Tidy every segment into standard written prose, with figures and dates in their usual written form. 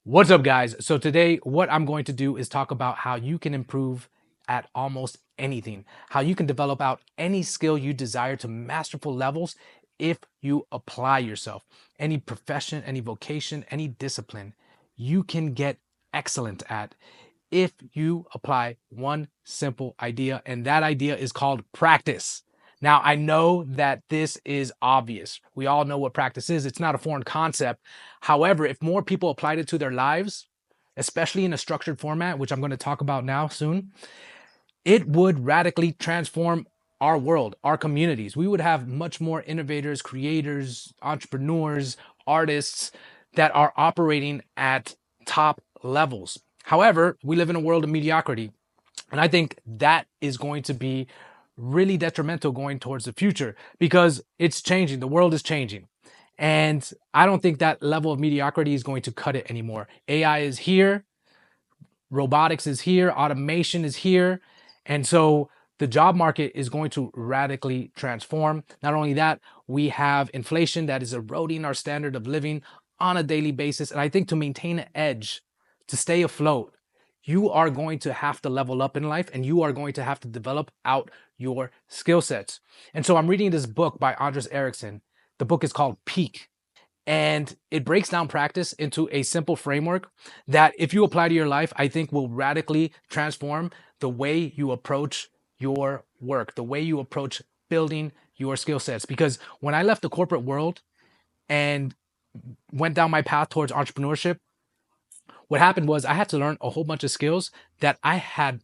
What's up, guys? So today, what I'm going to do is talk about how you can improve at almost anything, how you can develop out any skill you desire to masterful levels if you apply yourself. Any profession, any vocation, any discipline, you can get excellent at if you apply one simple idea, and that idea is called practice. Now, I know that this is obvious. We all know what practice is. It's not a foreign concept. However, if more people applied it to their lives, especially in a structured format, which I'm going to talk about now soon, it would radically transform our world, our communities. We would have much more innovators, creators, entrepreneurs, artists that are operating at top levels. However, we live in a world of mediocrity. And I think that is going to be really detrimental going towards the future because it's changing. The world is changing. And I don't think that level of mediocrity is going to cut it anymore. AI is here, robotics is here, automation is here. And so the job market is going to radically transform. Not only that, we have inflation that is eroding our standard of living on a daily basis. And I think to maintain an edge, to stay afloat, you are going to have to level up in life and you are going to have to develop out your skill sets. And so I'm reading this book by Anders Ericsson. The book is called Peak. And it breaks down practice into a simple framework that, if you apply to your life, I think will radically transform the way you approach your work, the way you approach building your skill sets. Because when I left the corporate world and went down my path towards entrepreneurship, what happened was I had to learn a whole bunch of skills that I had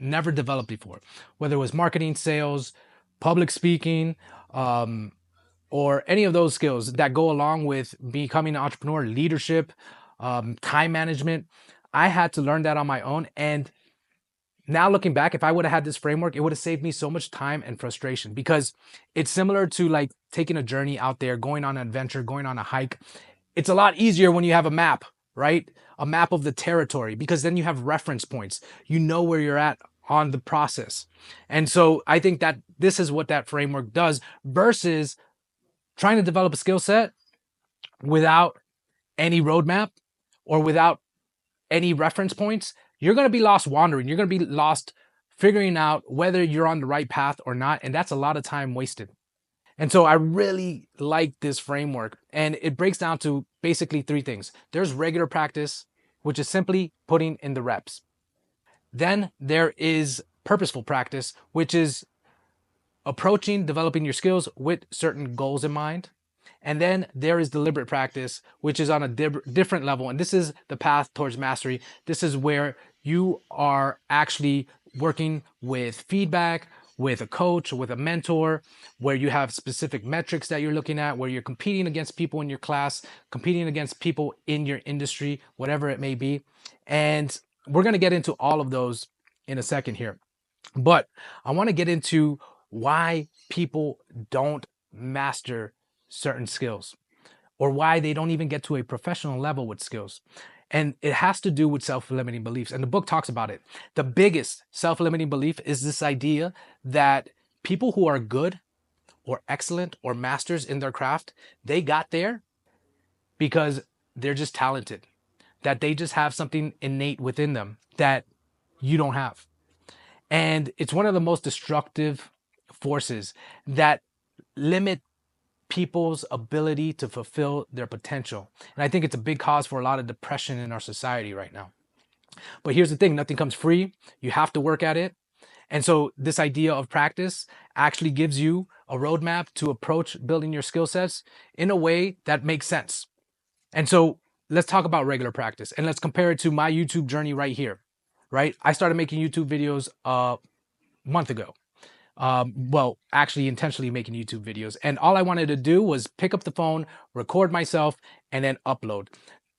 never developed before, whether it was marketing, sales, public speaking, or any of those skills that go along with becoming an entrepreneur, leadership, time management. I had to learn that on my own. And now looking back, if I would have had this framework, it would have saved me so much time and frustration, because it's similar to like taking a journey out there, going on an adventure, going on a hike. It's a lot easier when you have a map, right? A map of the territory, because then you have reference points. You know where you're at on the process. And so I think that this is what that framework does versus trying to develop a skill set without any roadmap or without any reference points. You're going to be lost wandering. You're going to be lost figuring out whether you're on the right path or not. And that's a lot of time wasted. And so I really like this framework, and it breaks down to basically three things. There's regular practice, which is simply putting in the reps. Then there is purposeful practice, which is approaching developing your skills with certain goals in mind. And then there is deliberate practice, which is on a different level. And this is the path towards mastery. This is where you are actually working with feedback, with a coach, with a mentor, where you have specific metrics that you're looking at, where you're competing against people in your class, competing against people in your industry, whatever it may be. And we're going to get into all of those in a second here. But I want to get into why people don't master certain skills, or why they don't even get to a professional level with skills. And it has to do with self-limiting beliefs. And the book talks about it. The biggest self-limiting belief is this idea that people who are good or excellent or masters in their craft, they got there because they're just talented, that they just have something innate within them that you don't have. And it's one of the most destructive forces that limit people's ability to fulfill their potential. And I think it's a big cause for a lot of depression in our society right now. But here's the thing, nothing comes free. You have to work at it. And so this idea of practice actually gives you a roadmap to approach building your skill sets in a way that makes sense. And so let's talk about regular practice, and let's compare it to my YouTube journey right here, right? I started making YouTube videos a month ago. Well, actually intentionally making YouTube videos. And all I wanted to do was pick up the phone, record myself, and then upload.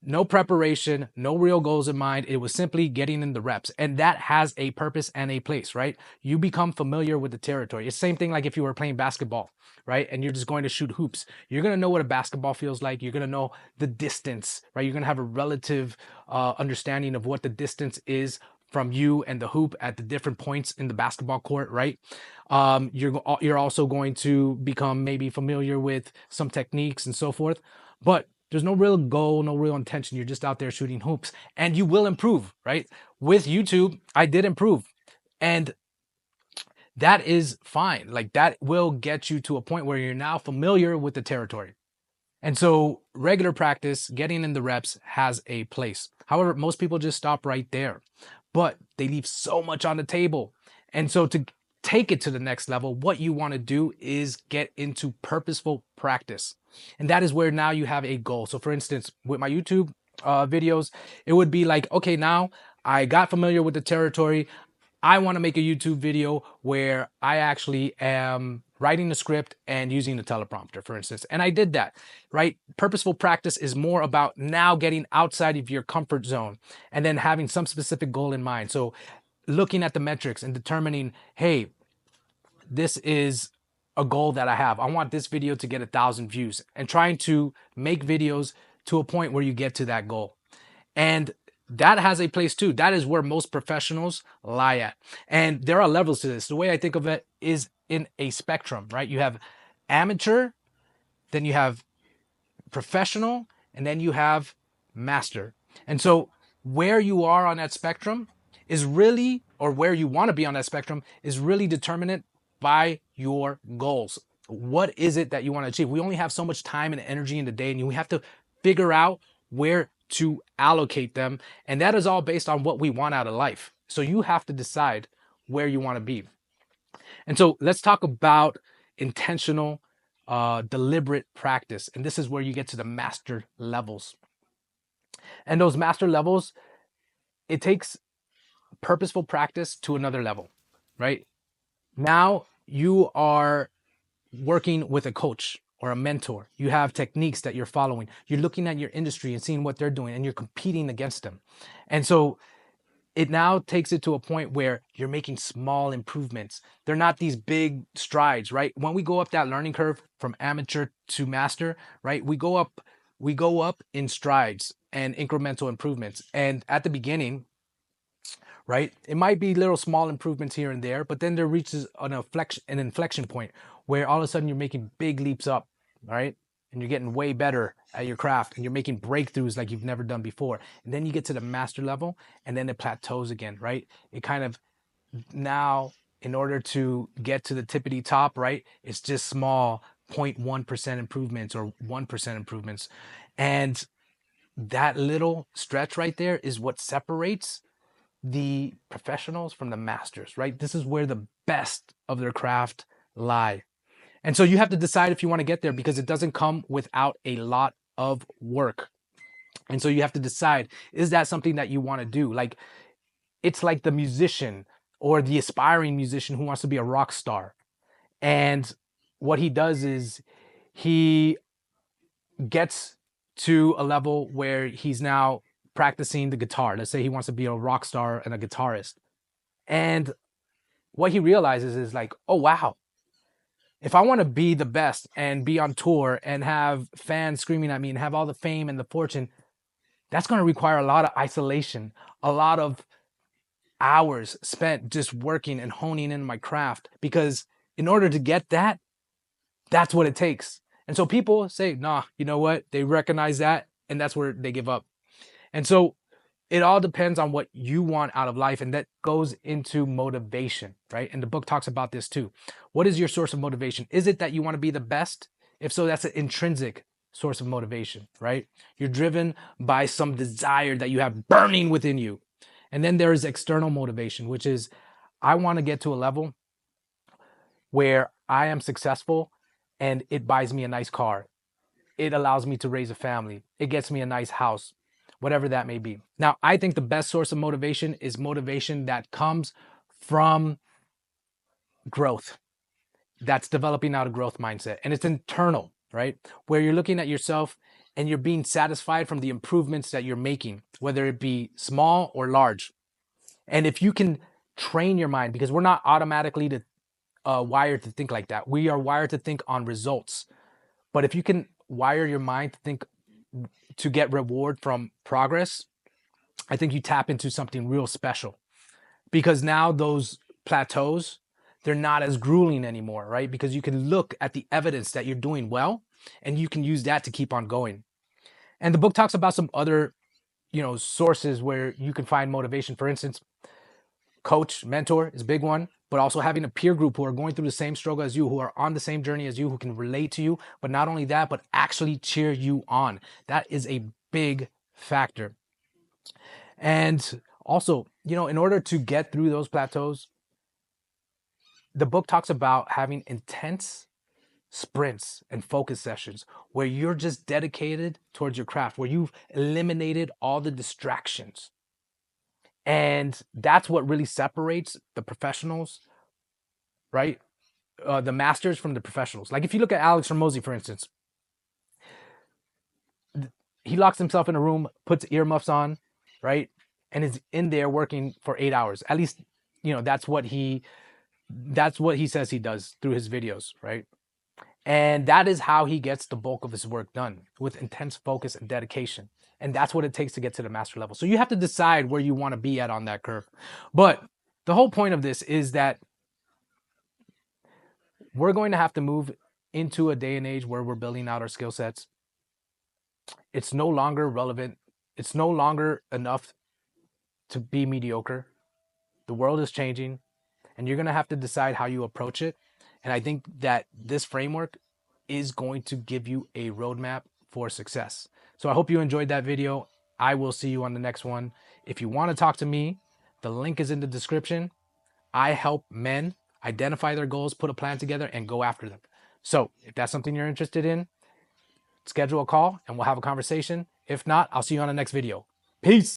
No preparation, no real goals in mind. It was simply getting in the reps. And that has a purpose and a place, right? You become familiar with the territory. It's the same thing like if you were playing basketball, right? And you're just going to shoot hoops. You're going to know what a basketball feels like. You're going to know the distance, right? You're going to have a relative understanding of what the distance is from you and the hoop at the different points in the basketball court, right? You're also going to become maybe familiar with some techniques and so forth. But There's no real goal, no real intention. You're just out there shooting hoops, and you will improve, right? With YouTube, I did improve, and that is fine. Like that will get you to a point where you're now familiar with the territory. And so regular practice, getting in the reps has a place. However, most people just stop right there, but they leave so much on the table. And so to take it to the next level, what you want to do is get into purposeful practice. And that is where now you have a goal. So for instance, with my YouTube videos, it would be like, okay, now I got familiar with the territory. I want to make a YouTube video where I actually am writing the script and using the teleprompter, for instance. And I did that, right? Purposeful practice is more about now getting outside of your comfort zone and then having some specific goal in mind. So looking at the metrics and determining, hey, this is a goal that I have. I want this video to get 1,000 views, and trying to make videos to a point where you get to that goal. And that has a place too. That is where most professionals lie at. And there are levels to this. The way I think of it is in a spectrum, right? You have amateur, then you have professional, and then you have master. And so where you are on that spectrum is really, or where you want to be on that spectrum is really determined by your goals. What is it that you want to achieve? We only have so much time and energy in the day, and we have to figure out where to allocate them. And that is all based on what we want out of life. So you have to decide where you want to be. And so let's talk about intentional, deliberate practice. And this is where you get to the master levels. And those master levels, it takes purposeful practice to another level, right? Now you are working with a coach or a mentor. You have techniques that you're following. You're looking at your industry and seeing what they're doing, and you're competing against them. And so it now takes it to a point where you're making small improvements. They're not these big strides, right? When we go up that learning curve from amateur to master, right? We go up in strides and incremental improvements. And at the beginning, right, it might be little small improvements here and there, but then there reaches an inflection point where all of a sudden you're making big leaps up, right? And you're getting way better at your craft, and you're making breakthroughs like you've never done before. And then you get to the master level, and then it plateaus again, right? It kind of now, in order to get to the tippity top, right, it's just small 0.1% improvements or 1% improvements. And that little stretch right there is what separates the professionals from the masters, right? This is where the best of their craft lie. And so you have to decide if you want to get there, because it doesn't come without a lot of work. And so you have to decide, is that something that you want to do? Like, it's like the musician or the aspiring musician who wants to be a rock star. And what he does is he gets to a level where he's now practicing the guitar. Let's say he wants to be a rock star and a guitarist. And what he realizes is like, oh, wow, if I want to be the best and be on tour and have fans screaming at me and have all the fame and the fortune, that's going to require a lot of isolation, a lot of hours spent just working and honing in my craft. Because in order to get that, that's what it takes. And so people say, nah, you know what? They recognize that, and that's where they give up. And so it all depends on what you want out of life, and that goes into motivation, right? And the book talks about this too. What is your source of motivation? Is it that you want to be the best? If so, that's an intrinsic source of motivation, right? You're driven by some desire that you have burning within you. And then there is external motivation, which is, I want to get to a level where I am successful and it buys me a nice car. It allows me to raise a family. It gets me a nice house, whatever that may be. Now, I think the best source of motivation is motivation that comes from growth. That's developing out a growth mindset. And it's internal, right? Where you're looking at yourself and you're being satisfied from the improvements that you're making, whether it be small or large. And if you can train your mind, because we're not automatically wired to think like that. We are wired to think on results. But if you can wire your mind to think, to get reward from progress, I think you tap into something real special. Because now those plateaus, they're not as grueling anymore, right? Because you can look at the evidence that you're doing well, and you can use that to keep on going. And the book talks about some other, sources where you can find motivation. For instance, coach, mentor is a big one, but also having a peer group who are going through the same struggle as you, who are on the same journey as you, who can relate to you, but not only that, but actually cheer you on. That is a big factor. And also, in order to get through those plateaus, the book talks about having intense sprints and focus sessions where you're just dedicated towards your craft, where you've eliminated all the distractions. And that's what really separates the professionals, right? The masters from the professionals. Like if you look at Alex Hormozy, for instance, he locks himself in a room, puts earmuffs on, right? And is in there working for 8 hours. At least, that's what he says he does through his videos, right? And that is how he gets the bulk of his work done, with intense focus and dedication. And that's what it takes to get to the master level. So you have to decide where you want to be at on that curve. But the whole point of this is that we're going to have to move into a day and age where we're building out our skill sets. It's no longer relevant. It's no longer enough to be mediocre. The world is changing, and you're going to have to decide how you approach it. And I think that this framework is going to give you a roadmap for success. So I hope you enjoyed that video. I will see you on the next one. If you want to talk to me, the link is in the description. I help men identify their goals, put a plan together, and go after them. So if that's something you're interested in, schedule a call and we'll have a conversation. If not, I'll see you on the next video. Peace.